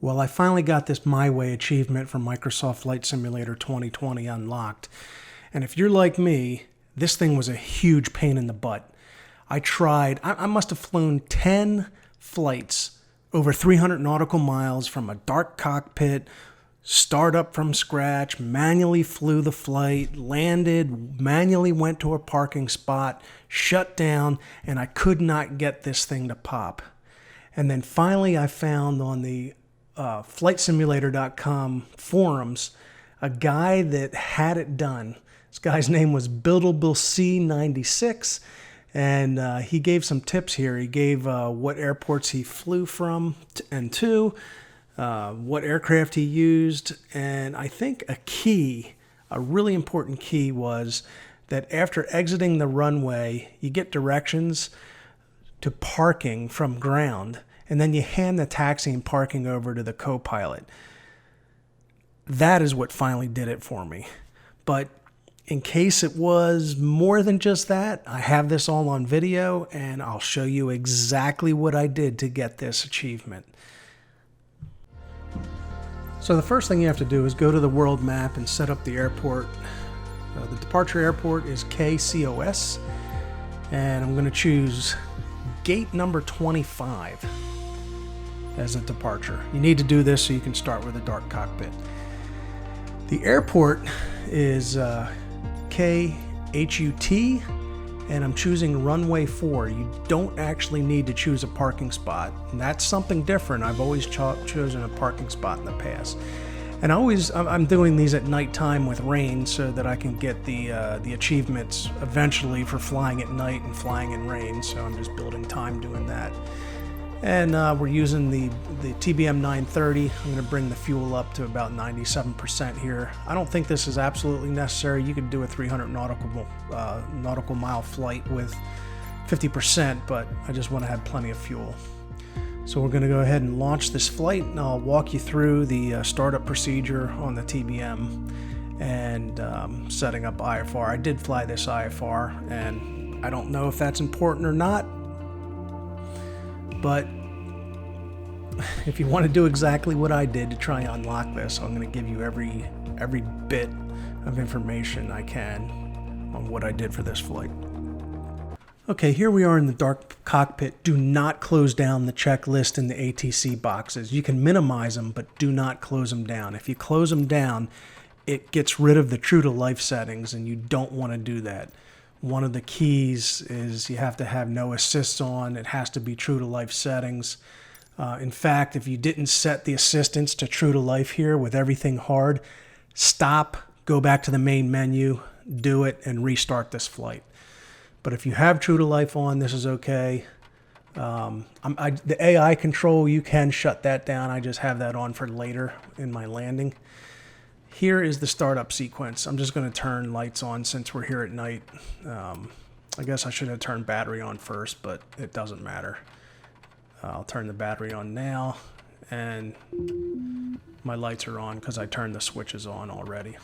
Well, I finally got this Way Achievement from Microsoft Flight Simulator 2020 unlocked. And if you're like me, this thing was a huge pain in the butt. I must have flown 10 flights over 300 nautical miles from a dark cockpit, start up from scratch, manually flew the flight, landed, manually went to a parking spot, shut down, and I could not get this thing to pop. And then finally I found on the flightsimulator.com forums a guy that had it done. This guy's name was BuildableC96, and he gave some tips here. He gave what airports he flew from and to, what aircraft he used, and I think a really important key was that after exiting the runway, you get directions to parking from ground, and then you hand the taxi and parking over to the co-pilot. That is what finally did it for me. But in case it was more than just that, I have this all on video, and I'll show you exactly what I did to get this achievement. So the first thing you have to do is go to the world map and set up the airport. The departure airport is KCOS, and I'm going to choose gate number 25 as a departure. You need to do this so you can start with a dark cockpit. The airport is KHUT, and I'm choosing runway 4. You don't actually need to choose a parking spot, and that's something different. I've always chosen a parking spot in the past. And I'm doing these at nighttime with rain so that I can get the achievements eventually for flying at night and flying in rain. So I'm just building time doing that. And we're using the TBM 930. I'm going to bring the fuel up to about 97% here. I don't think this is absolutely necessary. You could do a 300 nautical mile flight with 50%, but I just want to have plenty of fuel. So we're going to go ahead and launch this flight, and I'll walk you through the startup procedure on the TBM and setting up IFR. I did fly this IFR, and I don't know if that's important or not, but if you want to do exactly what I did to try and unlock this, I'm going to give you every bit of information I can on what I did for this flight. Okay, here we are in the dark cockpit. Do not close down the checklist in the ATC boxes. You can minimize them, but do not close them down. If you close them down, it gets rid of the true to life settings, and you don't want to do that. One of the keys is you have to have no assists on. It has to be true to life settings. In fact, if you didn't set the assistance to true to life here with everything hard, stop, go back to the main menu, do it, and restart this flight. But if you have true to life on, this is okay. The AI control, you can shut that down. I just have that on for later in my landing. Here is the startup sequence. I'm just going to turn lights on since we're here at night. I guess I should have turned battery on first, but it doesn't matter. I'll turn the battery on now, and my lights are on because I turned the switches on already.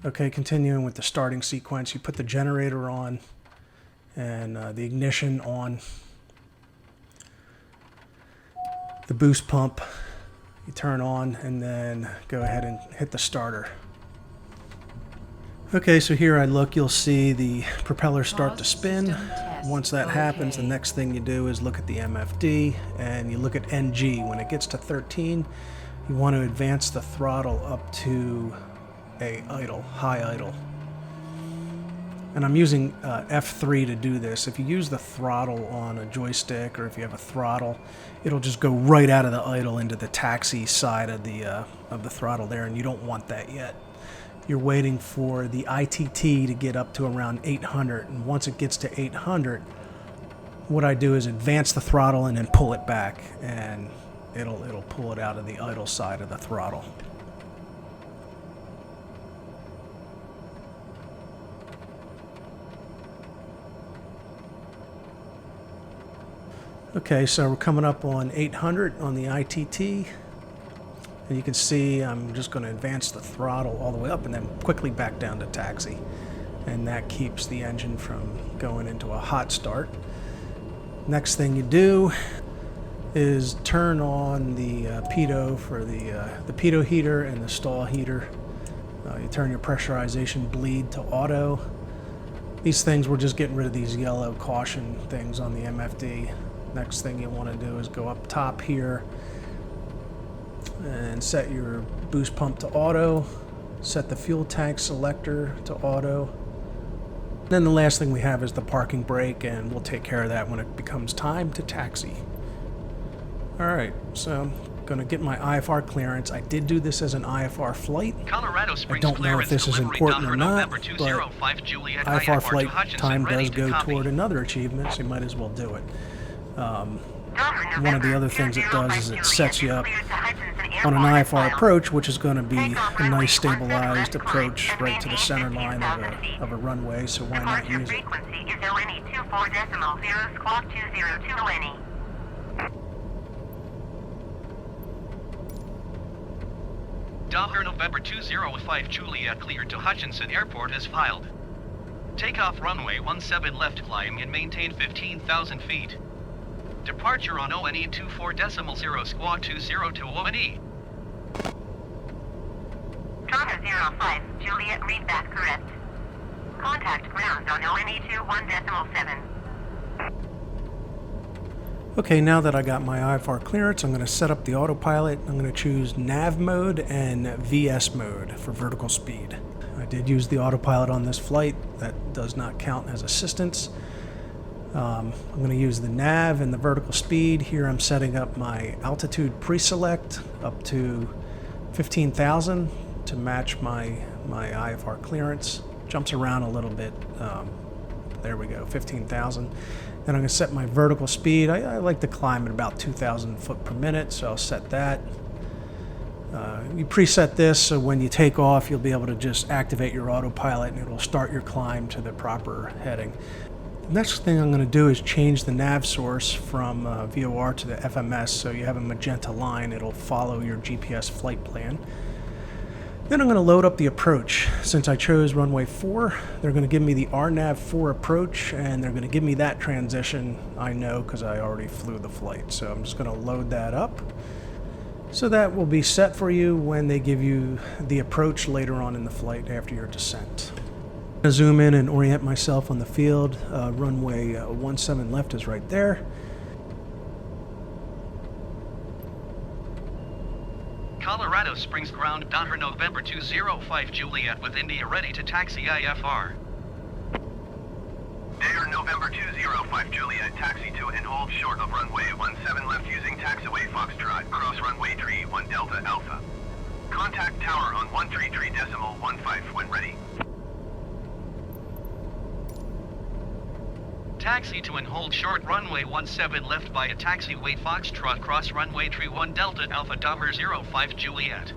Okay, continuing with the starting sequence, you put the generator on and the ignition on, the boost pump you turn on, and then go ahead and hit the starter. Okay, so here I look, you'll see the propeller start to spin. Once that happens, the next thing you do is look at the MFD, and you look at NG. When it gets to 13, you want to advance the throttle up to a high idle. And I'm using F3 to do this. If you use the throttle on a joystick, or if you have a throttle, it'll just go right out of the idle into the taxi side of the throttle there, and you don't want that yet. You're waiting for the ITT to get up to around 800, and once it gets to 800, what I do is advance the throttle and then pull it back, and it'll pull it out of the idle side of the throttle. Okay, so we're coming up on 800 on the ITT. And you can see I'm just going to advance the throttle all the way up and then quickly back down to taxi. and that keeps the engine from going into a hot start. Next thing you do is turn on the pitot for the pitot heater and the stall heater. You turn your pressurization bleed to auto. These things, we're just getting rid of these yellow caution things on the MFD. Next thing you want to do is go up top here and set your boost pump to auto. Set the fuel tank selector to auto. Then the last thing we have is the parking brake, and we'll take care of that when it becomes time to taxi. Alright, so I'm going to get my IFR clearance. I did do this as an IFR flight. Colorado Springs I don't know if this is important or not, but IFR flight time does go toward another achievement, so you might as well do it. One of the other things it does is it sets you up on an IFR approach, which is going to be a nice stabilized approach right to the center line of a runway, so why not use it? November 205 Juliet cleared to Hutchinson Airport as filed. Takeoff runway 17 left, climb and maintain 15,000 feet. Departure on ONE 24.0 squawk 20 to ONE. Toronto 05, Juliet, read that correct. Contact ground on ONE 21.7. Okay, now that I got my IFR clearance, I'm going to set up the autopilot. I'm going to choose nav mode and VS mode for vertical speed. I did use the autopilot on this flight. That does not count as assistance. I'm going to use the nav and the vertical speed. Here I'm setting up my altitude pre-select up to 15,000 to match my IFR clearance. Jumps around a little bit. There we go, 15,000. Then I'm going to set my vertical speed. I like to climb at about 2,000 foot per minute, so I'll set that. You preset this so when you take off, you'll be able to just activate your autopilot and it'll start your climb to the proper heading. The next thing I'm going to do is change the nav source from VOR to the FMS, so you have a magenta line. It'll follow your GPS flight plan. Then I'm going to load up the approach. Since I chose runway 4, they're going to give me the RNAV 4 approach, and they're going to give me that transition. I know because I already flew the flight, so I'm just going to load that up. So that will be set for you when they give you the approach later on in the flight after your descent. I'm going to zoom in and orient myself on the field. Runway 17 left is right there. Colorado Springs ground. November 205 Juliet with India ready to taxi IFR. Air November 205 Juliet, taxi to and hold short of runway 17 left using taxiway Foxtrot, cross runway 31 Delta Alpha. Contact tower on 133.15 when ready. Taxi to and hold short runway 17 left via taxiway Foxtrot, cross runway 31 Delta Alpha Tower 05 Juliet.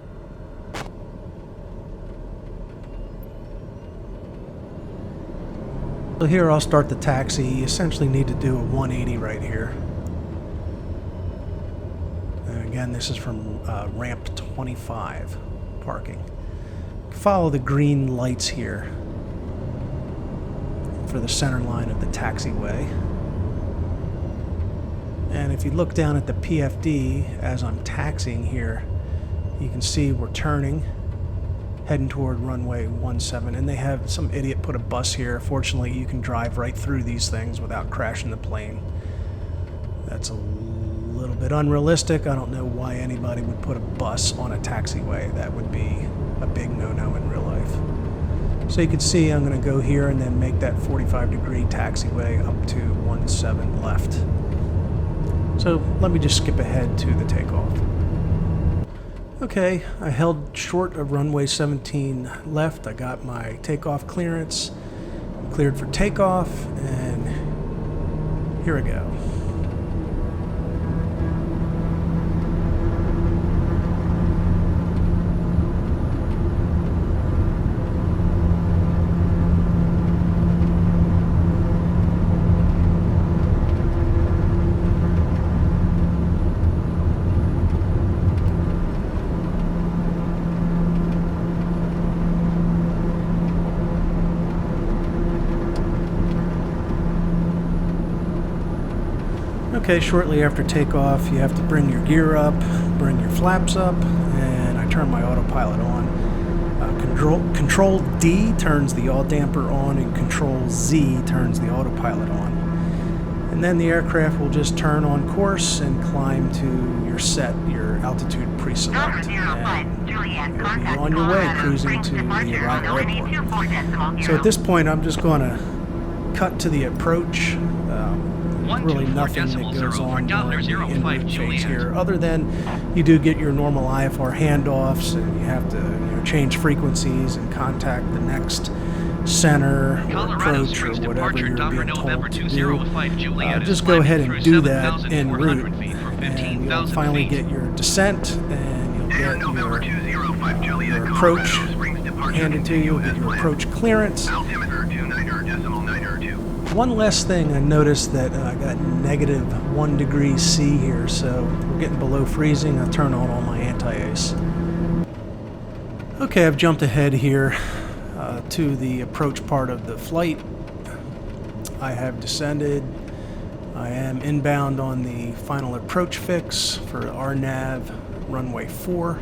So here I'll start the taxi. You essentially need to do a 180 right here. And again, this is from ramp 25 parking. Follow the green lights here for the center line of the taxiway. And if you look down at the PFD as I'm taxiing here, you can see we're turning, heading toward runway 17, and they have some idiot put a bus here. Fortunately, you can drive right through these things without crashing the plane. That's a little bit unrealistic. I don't know why anybody would put a bus on a taxiway. That would be a big no-no in real life. So you can see I'm going to go here and then make that 45-degree taxiway up to 17 left. So let me just skip ahead to the takeoff. Okay, I held short of runway 17 left. I got my takeoff clearance. I'm cleared for takeoff, and here we go. Okay, shortly after takeoff, you have to bring your gear up, bring your flaps up, and I turn my autopilot on. Control D turns the yaw damper on, and Control Z turns the autopilot on. And then the aircraft will just turn on course and climb to your altitude pre-select. And you'll be on your way, cruising to the arrival airport. So at this point, I'm just going to cut to the approach. Really nothing that goes on during the en route phase here, other than you do get your normal IFR handoffs, and you have to change frequencies and contact the next center or approach or whatever you're being told to do. Just go ahead and do that en route, and you'll finally get your descent, and you'll get your approach handed to you. You'll get your approach clearance. One last thing, I noticed that I got -1 degree C here, so we're getting below freezing. I turn on all my anti-ice. Okay, I've jumped ahead here to the approach part of the flight. I have descended. I am inbound on the final approach fix for RNAV runway 4.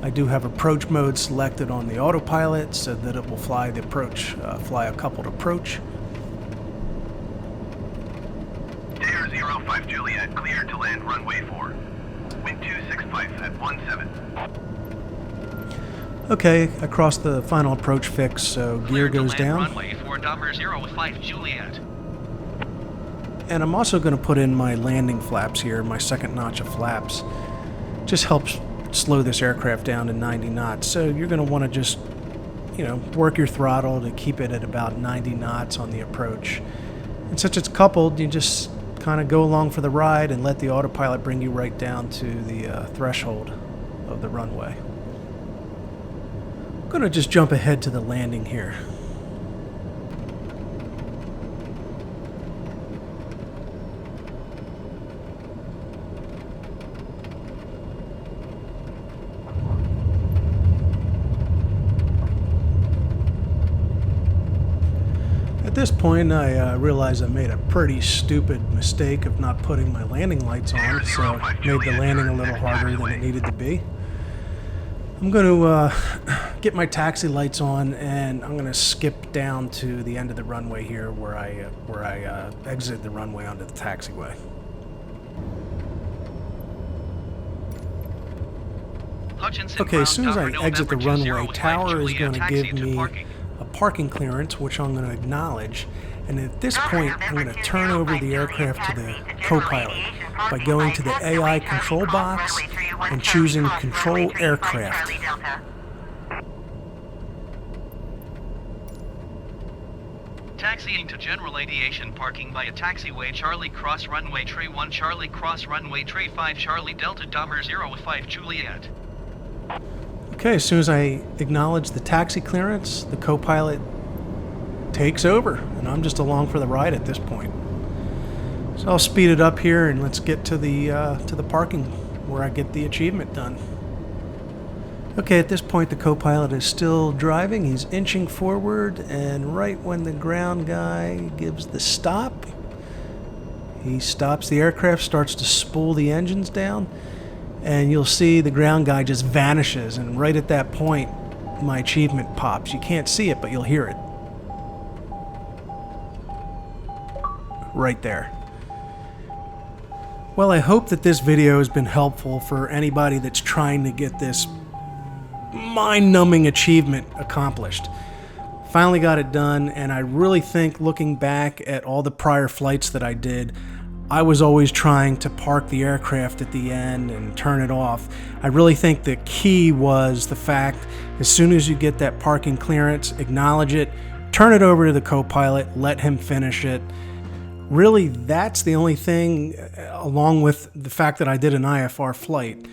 I do have approach mode selected on the autopilot so that it will fly the approach, fly a coupled approach. 05 Juliet, cleared to land runway 4. Wind 265 at 17. Okay, I crossed the final approach fix, so gear goes down. Runway 4.05 Juliet. And I'm also going to put in my landing flaps here, my second notch of flaps. Just helps slow this aircraft down to 90 knots. So you're going to want to just, work your throttle to keep it at about 90 knots on the approach. And since it's coupled, you just kind of go along for the ride and let the autopilot bring you right down to the threshold of the runway. I'm going to just jump ahead to the landing here. At this point, I realized I made a pretty stupid mistake of not putting my landing lights on, so it made the landing a little harder than it needed to be. I'm going to get my taxi lights on, and I'm going to skip down to the end of the runway here where I exit the runway onto the taxiway. Okay, as soon as I exit the runway, tower is going to give me a parking clearance, which I'm going to acknowledge. And at this point, I'm going to turn over the aircraft to the co-pilot by going to the AI control box and choosing Control Aircraft. Taxiing to general aviation parking via taxiway Charlie Cross Runway Tree 1 Charlie Cross Runway Tree 5 Charlie Delta Dumber 05 Juliet. Okay, as soon as I acknowledge the taxi clearance, the co-pilot takes over, and I'm just along for the ride at this point. So I'll speed it up here, and let's get to the parking where I get the achievement done. Okay, at this point the co-pilot is still driving. He's inching forward, and right when the ground guy gives the stop, he stops the aircraft, starts to spool the engines down, and you'll see the ground guy just vanishes, and right at that point my achievement pops. You can't see it, but you'll hear it. Right there. Well, I hope that this video has been helpful for anybody that's trying to get this mind-numbing achievement accomplished. Finally got it done, and I really think, looking back at all the prior flights that I did, I was always trying to park the aircraft at the end and turn it off. I really think the key was the fact, as soon as you get that parking clearance, acknowledge it, turn it over to the co-pilot, let him finish it. Really, that's the only thing, along with the fact that I did an IFR flight,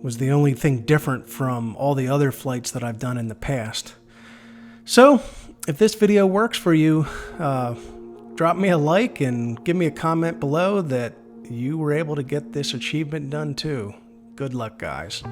was the only thing different from all the other flights that I've done in the past. So, if this video works for you, drop me a like and give me a comment below that you were able to get this achievement done too. Good luck, guys.